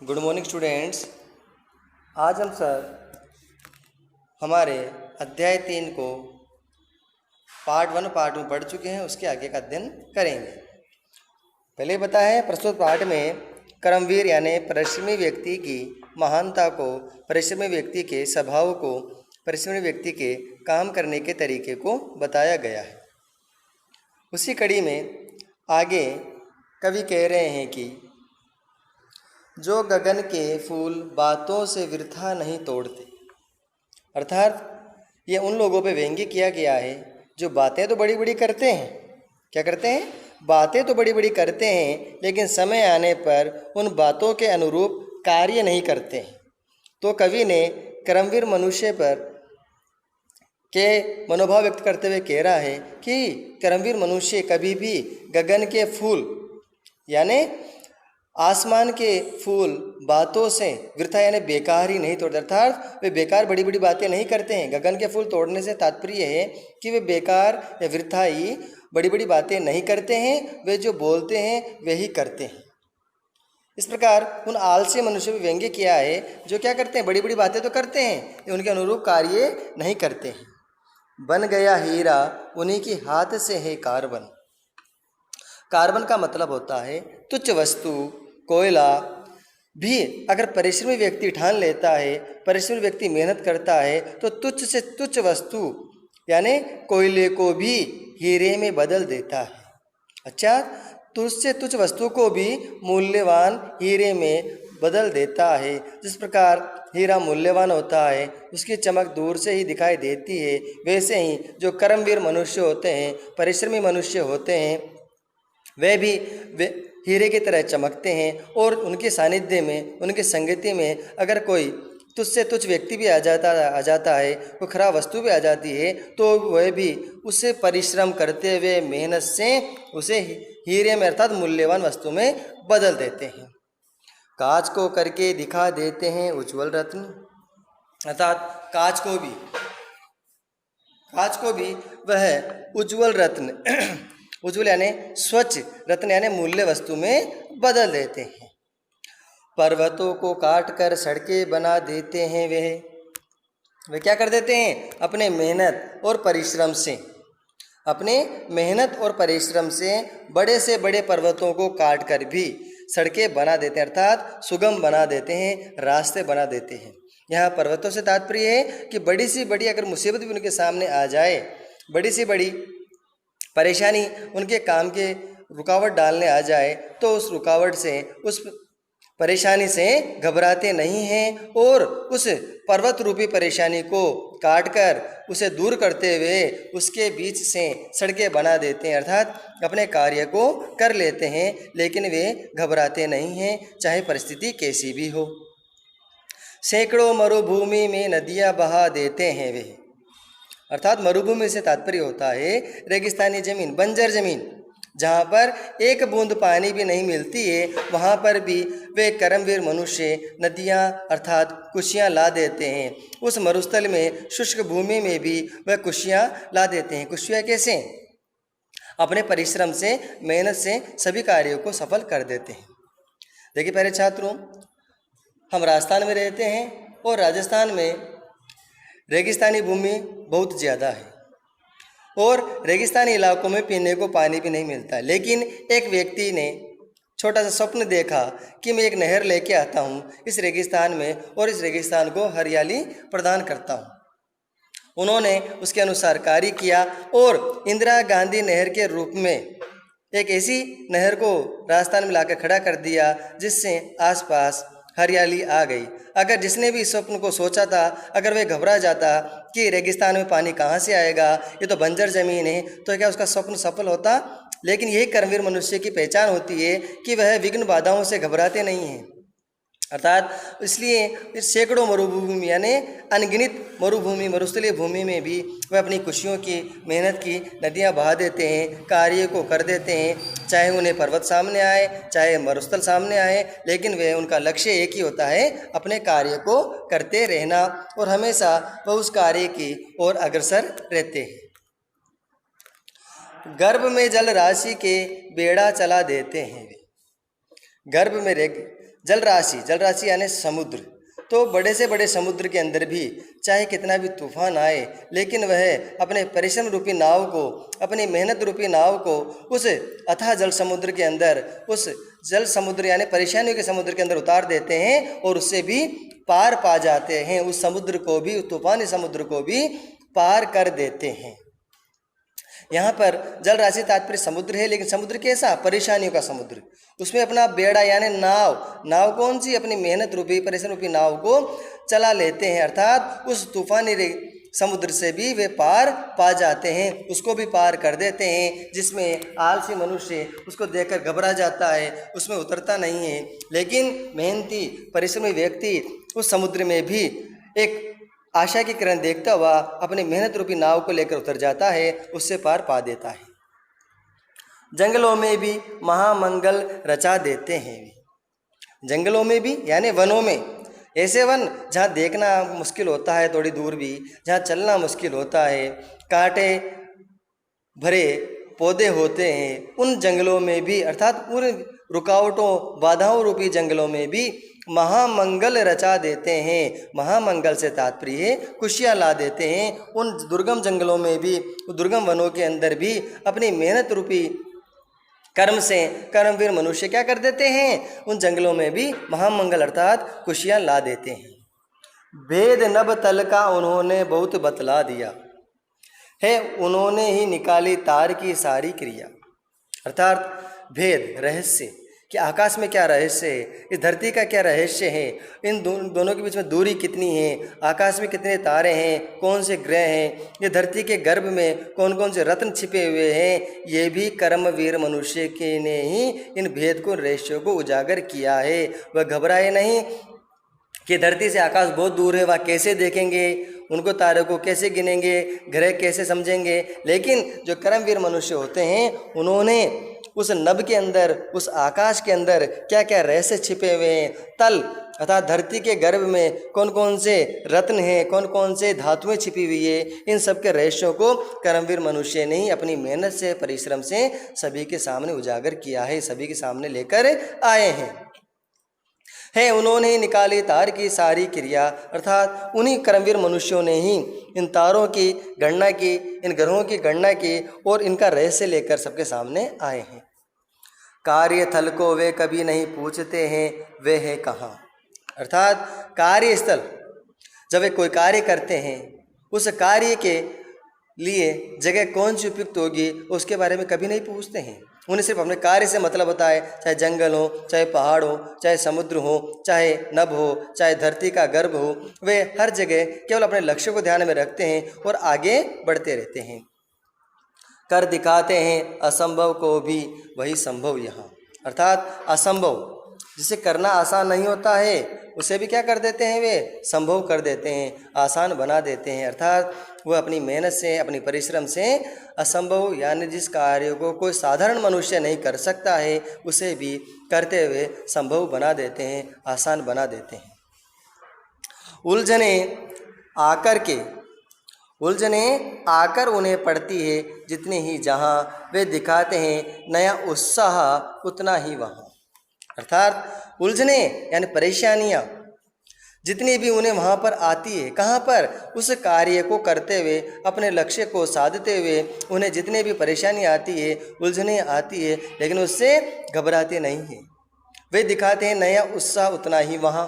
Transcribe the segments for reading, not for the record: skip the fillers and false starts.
Good morning students. आज हम sir हमारे अध्याय 3 को पार्ट 1 पार्ट में पढ़ चुके हैं, उसके आगे का अध्ययन करेंगे। पहले बताया है प्रस्तुत पाठ में कर्मवीर यानी परिश्रमी व्यक्ति की महानता को, परिश्रमी व्यक्ति के स्वभाव को, परिश्रमी व्यक्ति के काम करने के तरीके को बताया गया है। उसी कड़ी में आगे कवि कह रहे हैं कि जो गगन के फूल बातों से वृथा नहीं तोड़ते, अर्थात ये उन लोगों पे व्यंग्य किया गया है जो बातें तो बड़ी बड़ी करते हैं। क्या करते हैं? बातें तो बड़ी बड़ी करते हैं, लेकिन समय आने पर उन बातों के अनुरूप कार्य नहीं करते हैं। तो कवि ने कर्मवीर मनुष्य पर के मनोभाव व्यक्त करते हुए कह रहा है कि कर्मवीर मनुष्य कभी भी गगन के फूल यानी आसमान के फूल बातों से वृथा यानी बेकार ही नहीं तोड़ते, अर्थात वे बेकार बड़ी बड़ी बातें नहीं करते हैं। गगन के फूल तोड़ने से तात्पर्य है कि वे बेकार या वृथा ही बड़ी बड़ी बातें नहीं करते हैं, वे जो बोलते हैं वे ही करते हैं। इस प्रकार उन आलसी मनुष्य पर व्यंग्य किया है जो क्या करते हैं? बड़ी बड़ी बातें तो करते हैं, उनके अनुरूप कार्य नहीं करते हैं। बन गया हीरा उन्हीं की हाथ से है कार्बन। कार्बन का मतलब होता है तुच्छ वस्तु। कोयला भी अगर परिश्रमी व्यक्ति ठान लेता है, परिश्रमी व्यक्ति मेहनत करता है, तो तुच्छ से तुच्छ वस्तु यानी कोयले को भी हीरे में बदल देता है। अच्छा, तुच्छ से तुच्छ वस्तु को भी मूल्यवान हीरे में बदल देता है। जिस प्रकार हीरा मूल्यवान होता है, उसकी चमक दूर से ही दिखाई देती है, वैसे ही जो कर्मवीर मनुष्य होते हैं, परिश्रमी मनुष्य होते हैं, वे हीरे की तरह चमकते हैं। और उनके सानिध्य में, उनकी संगति में अगर कोई तुच्छ से तुच्छ व्यक्ति भी आ जाता है, कोई खराब वस्तु भी आ जाती है, तो वह भी उससे परिश्रम करते हुए मेहनत से उसे हीरे में अर्थात मूल्यवान वस्तु में बदल देते हैं। कांच को करके दिखा देते हैं उज्ज्वल रत्न, अर्थात कांच को भी वह उज्ज्वल रत्न उज्ज्वल यानी स्वच्छ, रत्न यानी मूल्य वस्तु में बदल देते हैं। पर्वतों को काट कर सड़कें बना देते हैं। वे क्या कर देते हैं? अपने मेहनत और परिश्रम से बड़े से बड़े पर्वतों को काट कर भी सड़कें बना देते हैं, अर्थात सुगम बना देते हैं, रास्ते बना देते हैं। यहाँ पर्वतों से तात्पर्य है कि बड़ी सी बड़ी अगर मुसीबत भी उनके सामने आ जाए, बड़ी सी बड़ी परेशानी उनके काम के रुकावट डालने आ जाए, तो उस रुकावट से, उस परेशानी से घबराते नहीं हैं और उस पर्वत रूपी परेशानी को काटकर उसे दूर करते हुए उसके बीच से सड़कें बना देते हैं, अर्थात अपने कार्य को कर लेते हैं। लेकिन वे घबराते नहीं हैं, चाहे परिस्थिति कैसी भी हो। सैकड़ों मरुभूमि में नदियाँ बहा देते हैं वे, अर्थात मरुभूमि से तात्पर्य होता है रेगिस्तानी जमीन, बंजर जमीन, जहाँ पर एक बूंद पानी भी नहीं मिलती है, वहाँ पर भी वे कर्मवीर मनुष्य नदियाँ अर्थात कुशियाँ ला देते हैं। उस मरुस्थल में, शुष्क भूमि में भी वह कुशियाँ ला देते हैं। कुशियाँ कैसे? अपने परिश्रम से, मेहनत से सभी कार्यों को सफल कर देते हैं। देखिए प्यारे छात्रों, हम राजस्थान में रहते हैं और राजस्थान में रेगिस्तानी भूमि बहुत ज़्यादा है और रेगिस्तानी इलाकों में पीने को पानी भी नहीं मिलता है। लेकिन एक व्यक्ति ने छोटा सा स्वप्न देखा कि मैं एक नहर लेके आता हूँ इस रेगिस्तान में और इस रेगिस्तान को हरियाली प्रदान करता हूँ। उन्होंने उसके अनुसार कार्य किया और इंदिरा गांधी नहर के रूप में एक ऐसी नहर को राजस्थान में लाकर खड़ा कर दिया जिससे आसपास हरियाली आ गई। अगर जिसने भी इस स्वप्न को सोचा था, अगर वह घबरा जाता कि रेगिस्तान में पानी कहाँ से आएगा, ये तो बंजर ज़मीन है, तो क्या उसका स्वप्न सफल होता? लेकिन यही कर्मवीर मनुष्य की पहचान होती है कि वह विघ्न बाधाओं से घबराते नहीं हैं, अर्थात इसलिए इस सैकड़ों मरुभूमि यानी अनगिनत मरुस्थलीय भूमि में भी वह अपनी खुशियों की, मेहनत की नदियाँ बहा देते हैं, कार्य को कर देते हैं। चाहे उन्हें पर्वत सामने आए, चाहे मरुस्थल सामने आए, लेकिन वे, उनका लक्ष्य एक ही होता है, अपने कार्य को करते रहना और हमेशा वह उस कार्य की ओर अग्रसर रहते हैं। गर्भ में जल राशि के बेड़ा चला देते हैं। गर्भ में जल राशि यानी समुद्र। तो बड़े से बड़े समुद्र के अंदर भी चाहे कितना भी तूफान आए, लेकिन वह अपने परिश्रम रूपी नाव को, अपनी मेहनत रूपी नाव को उस अथाह जल समुद्र के अंदर, उस जल समुद्र यानी परेशानियों के समुद्र के अंदर उतार देते हैं और उससे भी पार पा जाते हैं। उस समुद्र को भी, उस तूफानी समुद्र को भी पार कर देते हैं। यहाँ पर जल राशि तात्पर्य समुद्र है, लेकिन समुद्र कैसा? परेशानियों का समुद्र। उसमें अपना बेड़ा यानी नाव कौन सी? अपनी मेहनत रूपी, परिश्रम रूपी नाव को चला लेते हैं, अर्थात उस तूफानी समुद्र से भी वे पार पा जाते हैं, उसको भी पार कर देते हैं। जिसमें आलसी मनुष्य उसको देखकर घबरा जाता है, उसमें उतरता नहीं है, लेकिन मेहनती परिश्रमी व्यक्ति उस समुद्र में भी एक आशा की किरण देखता हुआ अपनी मेहनत रूपी नाव को लेकर उतर जाता है, उससे पार पा देता है। जंगलों में भी महामंगल रचा देते हैं। जंगलों में भी यानी वनों में, ऐसे वन जहाँ देखना मुश्किल होता है, थोड़ी दूर भी जहाँ चलना मुश्किल होता है, कांटे भरे पौधे होते हैं, उन जंगलों में भी, अर्थात उन रुकावटों बाधाओं रूपी जंगलों में भी महामंगल रचा देते हैं। महामंगल से तात्पर्य है खुशियाँ ला देते हैं। उन दुर्गम जंगलों में भी, दुर्गम वनों के अंदर भी अपनी मेहनत रूपी कर्म से कर्मवीर मनुष्य क्या कर देते हैं? उन जंगलों में भी महामंगल अर्थात खुशियाँ ला देते हैं। भेद नभ तल का उन्होंने बहुत बतला दिया है, उन्होंने ही निकाली तार की सारी क्रिया। अर्थात भेद, रहस्य कि आकाश में क्या रहस्य है, इस धरती का क्या रहस्य है, इन दोनों के बीच में दूरी कितनी है, आकाश में कितने तारे हैं, कौन से ग्रह हैं, ये धरती के गर्भ में कौन कौन से रत्न छिपे हुए हैं, ये भी कर्मवीर मनुष्य के ने ही इन भेद को, रहस्यों को उजागर किया है। वह घबराए नहीं कि धरती से आकाश बहुत दूर है, वह कैसे देखेंगे, उनको तारों को कैसे गिनेंगे, ग्रह कैसे समझेंगे, लेकिन जो कर्मवीर मनुष्य होते हैं उन्होंने उस नभ के अंदर, उस आकाश के अंदर क्या क्या रहस्य छिपे हुए हैं, तल अर्थात धरती के गर्भ में कौन कौन से रत्न हैं, कौन कौन से धातुएं छिपी हुई है, इन सब के रहस्यों को कर्मवीर मनुष्य ने ही अपनी मेहनत से, परिश्रम से सभी के सामने उजागर किया है, सभी के सामने लेकर आए हैं। उन्होंने ही निकाली तार की सारी क्रिया, अर्थात उन्हीं कर्मवीर मनुष्यों ने ही इन तारों की गणना की, इन ग्रहों की गणना की और इनका रहस्य लेकर सबके सामने आए हैं। कार्य थल को वे कभी नहीं पूछते हैं, वे है कहाँ। अर्थात कार्यस्थल, जब वे कोई कार्य करते हैं, उस कार्य के लिए जगह कौन सी उपयुक्त होगी उसके बारे में कभी नहीं पूछते हैं। उन्हें सिर्फ अपने कार्य से मतलब होता है, चाहे जंगल हो, चाहे पहाड़ हो, चाहे समुद्र हो, चाहे नभ हो, चाहे धरती का गर्भ हो, वे हर जगह केवल अपने लक्ष्य को ध्यान में रखते हैं और आगे बढ़ते रहते हैं। कर दिखाते हैं असंभव को भी वही संभव यहाँ। अर्थात असंभव जिसे करना आसान नहीं होता है, उसे भी क्या कर देते हैं? वे संभव कर देते हैं, आसान बना देते हैं। अर्थात वह अपनी मेहनत से, अपनी परिश्रम से असंभव यानी जिस कार्य को कोई साधारण मनुष्य नहीं कर सकता है, उसे भी करते हुए संभव बना देते हैं, आसान बना देते हैं। उलझने आकर उन्हें पड़ती है जितनी ही जहाँ, वे दिखाते हैं नया उत्साह उतना ही वहाँ। अर्थात उलझने यानी परेशानियाँ जितनी भी उन्हें वहाँ पर आती है, कहाँ पर? उस कार्य को करते हुए, अपने लक्ष्य को साधते हुए उन्हें जितने भी परेशानी आती है, उलझने आती है, लेकिन उससे घबराते नहीं हैं। वे दिखाते हैं नया उत्साह उतना ही वहाँ।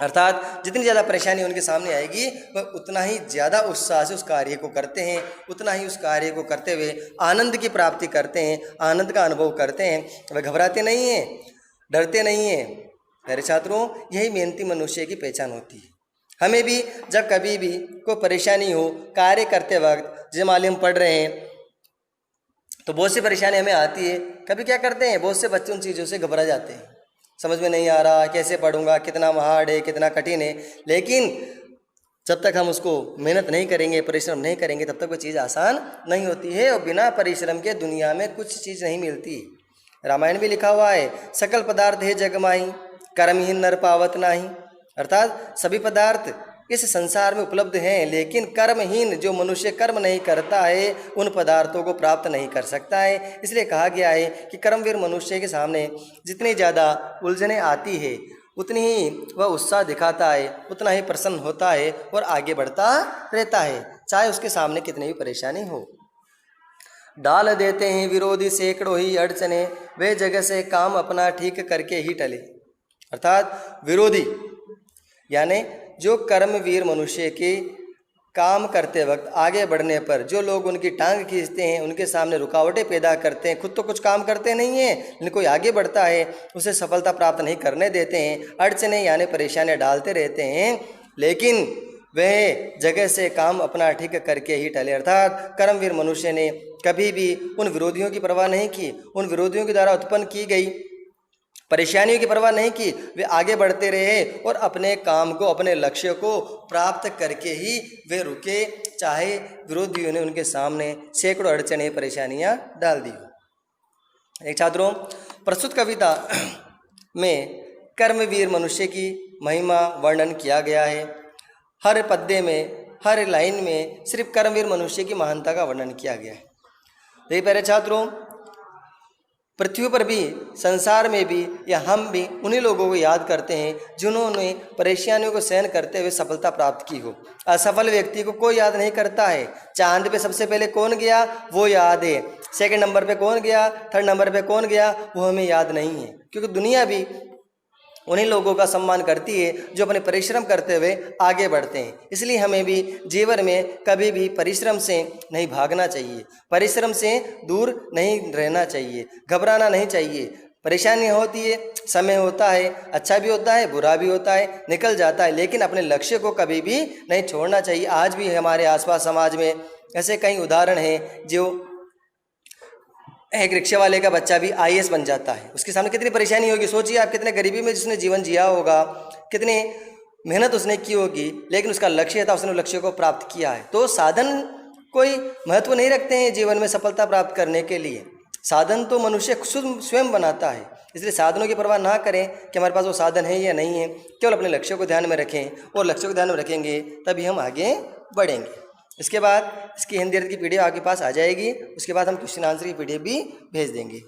अर्थात जितनी ज़्यादा परेशानी उनके सामने आएगी, वह उतना ही ज़्यादा उत्साह से उस कार्य को करते हैं, उतना ही उस कार्य को करते हुए आनंद की प्राप्ति करते हैं, आनंद का अनुभव करते हैं। वह घबराते नहीं हैं, डरते नहीं हैं। मेरे छात्रों, यही मेहनती मनुष्य की पहचान होती है। हमें भी जब कभी भी कोई परेशानी हो कार्य करते वक्त, जैसे मालूम पढ़ रहे हैं तो बहुत सी परेशानी हमें आती है, कभी क्या करते हैं, बहुत से बच्चे उन चीज़ों से घबरा जाते हैं, समझ में नहीं आ रहा, कैसे पढ़ूंगा, कितना हार्ड है, कितना कठिन है। लेकिन जब तक हम उसको मेहनत नहीं करेंगे, परिश्रम नहीं करेंगे, तब तक वो चीज़ आसान नहीं होती है। और बिना परिश्रम के दुनिया में कुछ चीज़ नहीं मिलती। रामायण भी लिखा हुआ है, सकल पदार्थ है जग माही, कर्महीन नर पावत नाही। अर्थात सभी पदार्थ इस संसार में उपलब्ध हैं, लेकिन कर्महीन जो मनुष्य कर्म नहीं करता है उन पदार्थों को प्राप्त नहीं कर सकता है। इसलिए कहा गया है कि कर्मवीर मनुष्य के सामने जितनी ज़्यादा उलझनें आती है उतनी ही वह उत्साह दिखाता है, उतना ही प्रसन्न होता है और आगे बढ़ता रहता है, चाहे उसके सामने कितनी भी परेशानी हो। डाल देते हैं विरोधी सैकड़ों ही अड़चने, वे जगह से काम अपना ठीक करके ही टले। अर्थात विरोधी यानी जो कर्मवीर मनुष्य के काम करते वक्त आगे बढ़ने पर जो लोग उनकी टांग खींचते हैं, उनके सामने रुकावटें पैदा करते हैं, खुद तो कुछ काम करते नहीं हैं लेकिन कोई आगे बढ़ता है उसे सफलता प्राप्त नहीं करने देते हैं, अड़चने यानी परेशानियां डालते रहते हैं, लेकिन वह जगह से काम अपना ठीक करके ही टले। अर्थात कर्मवीर मनुष्य ने कभी भी उन विरोधियों की परवाह नहीं की, उन विरोधियों के द्वारा उत्पन्न की गई परेशानियों की परवाह नहीं की, वे आगे बढ़ते रहे और अपने काम को, अपने लक्ष्य को प्राप्त करके ही वे रुके, चाहे विरोधियों ने उनके सामने सैकड़ों अड़चने परेशानियां डाल दी। एक छात्रों, प्रस्तुत कविता में कर्मवीर मनुष्य की महिमा वर्णन किया गया है। हर पद्य में, हर लाइन में सिर्फ कर्मवीर मनुष्य की महानता का वर्णन किया गया है। देखिए प्यारे छात्रों, पृथ्वी पर भी, संसार में भी, या हम भी उन्हीं लोगों को याद करते हैं जिन्होंने परेशानियों को सहन करते हुए सफलता प्राप्त की हो। असफल व्यक्ति को कोई याद नहीं करता है। चांद पे सबसे पहले कौन गया वो याद है, सेकंड नंबर पे कौन गया, थर्ड नंबर पे कौन गया वो हमें याद नहीं है, क्योंकि दुनिया भी उन्हीं लोगों का सम्मान करती है जो अपने परिश्रम करते हुए आगे बढ़ते हैं। इसलिए हमें भी जीवन में कभी भी परिश्रम से नहीं भागना चाहिए, परिश्रम से दूर नहीं रहना चाहिए, घबराना नहीं चाहिए। परेशानी होती है, समय होता है, अच्छा भी होता है, बुरा भी होता है, निकल जाता है, लेकिन अपने लक्ष्य को कभी भी नहीं छोड़ना चाहिए। आज भी हमारे आसपास समाज में ऐसे कई उदाहरण हैं जो एक रिक्शे वाले का बच्चा भी आईएएस बन जाता है। उसके सामने कितनी परेशानी होगी, सोचिए आप, कितने गरीबी में जिसने जीवन जिया होगा, कितनी मेहनत उसने की होगी, लेकिन उसका लक्ष्य था, उसने लक्ष्य को प्राप्त किया है। तो साधन कोई महत्व नहीं रखते हैं जीवन में सफलता प्राप्त करने के लिए, साधन तो मनुष्य स्वयं बनाता है। इसलिए साधनों की परवाह ना करें कि हमारे पास वो साधन है या नहीं है, केवल अपने लक्ष्य को ध्यान में रखें, और लक्ष्य को ध्यान में रखेंगे तभी हम आगे बढ़ेंगे। इसके बाद इसकी हिंदी अर्थ की पीडीएफ आपके पास आ जाएगी, उसके बाद हम क्वेश्चन आंसर की पीडीएफ भी भेज देंगे।